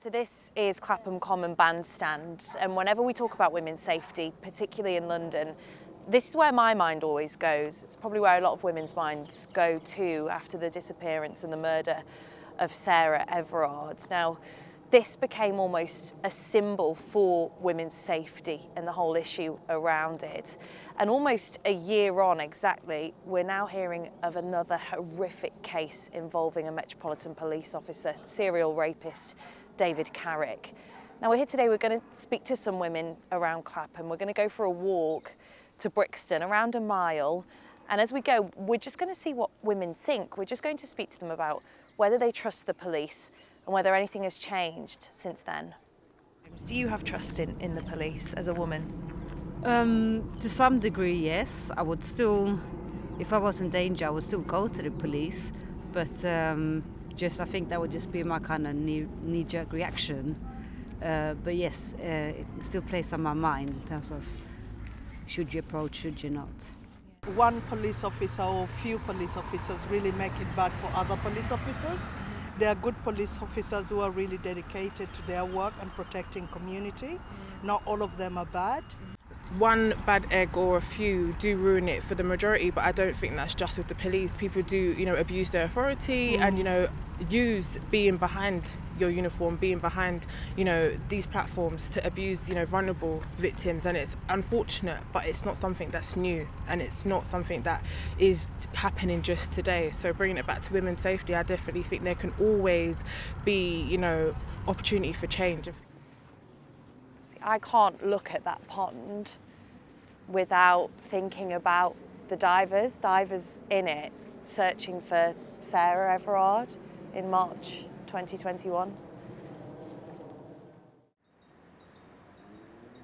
So this is Clapham Common Bandstand, and whenever we talk about women's safety, particularly in London, this is where my mind always goes. It's probably where a lot of women's minds go to after the disappearance and the murder of Sarah Everard. Now, this became almost a symbol for women's safety and the whole issue around it. And almost a year on exactly, we're now hearing of another horrific case involving a Metropolitan Police officer, serial rapist, David Carrick. Now we're here today, we're going to speak to some women around Clapham. We're going to go for a walk to Brixton, around a mile. And as we go, we're just going to see what women think. We're just going to speak to them about whether they trust the police and whether anything has changed since then. Do you have trust in the police as a woman? To some degree, yes. I would still, if I was in danger, I would still go to the police. But I think that would just be my kind of knee-jerk reaction. But yes, it still plays on my mind in terms of should you approach, should you not. One police officer or few police officers really make it bad for other police officers. There are good police officers who are really dedicated to their work and protecting community. Not all of them are bad. One bad egg or a few do ruin it for the majority, but I don't think that's just with the police. People do, abuse their authority and, use being behind your uniform, being behind, these platforms to abuse, vulnerable victims. And it's unfortunate, but it's not something that's new and it's not something that is happening just today. So bringing it back to women's safety, I definitely think there can always be, opportunity for change. I can't look at that pond without thinking about the divers in it, searching for Sarah Everard in March 2021.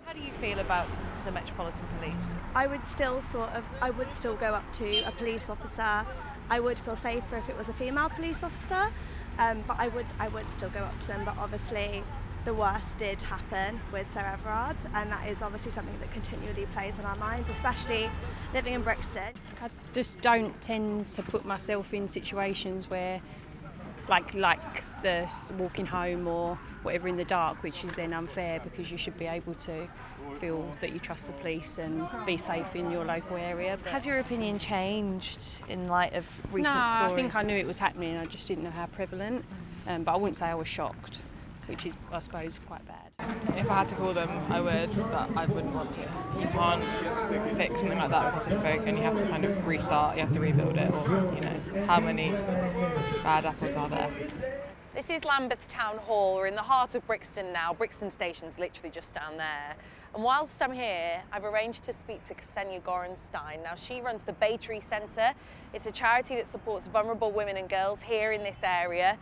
How do you feel about the Metropolitan Police? I would still go up to a police officer. I would feel safer if it was a female police officer, but I would still go up to them. But obviously, the worst did happen with Sarah Everard, and that is obviously something that continually plays on our minds, especially living in Brixton. I just don't tend to put myself in situations where, like the walking home or whatever in the dark, which is then unfair because you should be able to feel that you trust the police and be safe in your local area. But has your opinion changed in light of recent stories? No, I think I knew it was happening, I just didn't know how prevalent, but I wouldn't say I was shocked, which is, I suppose, quite bad. If I had to call them, I would, but I wouldn't want to. You can't fix something like that because it's broken. You have to kind of restart, you have to rebuild it, or, how many bad apples are there? This is Lambeth Town Hall. We're in the heart of Brixton now. Brixton Station's literally just down there. And whilst I'm here, I've arranged to speak to Ksenia Gorenstein. Now, she runs the Bay Tree Centre. It's a charity that supports vulnerable women and girls here in this area.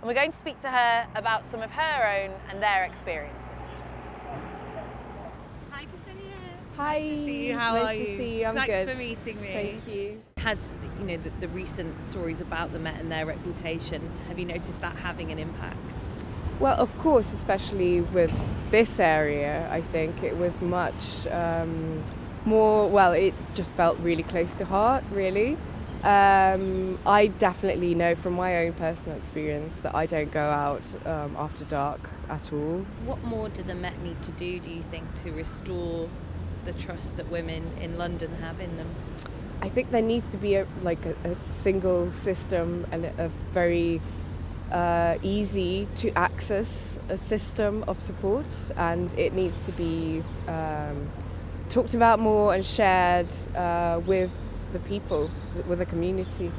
And we're going to speak to her about some of her own and their experiences. Hi, Ksenia. Hi. Nice to see you. How are you? Nice to see you. I'm good. Thanks for meeting me. Thank you. Has, the recent stories about the Met and their reputation, have you noticed that having an impact? Well, of course, especially with this area, I think it was much more, it just felt really close to heart, really. I definitely know from my own personal experience that I don't go out after dark at all. What more do the Met need to do you think, to restore the trust that women in London have in them? I think there needs to be a single system and a very easy to access a system of support, and it needs to be talked about more and shared with the people, with the community.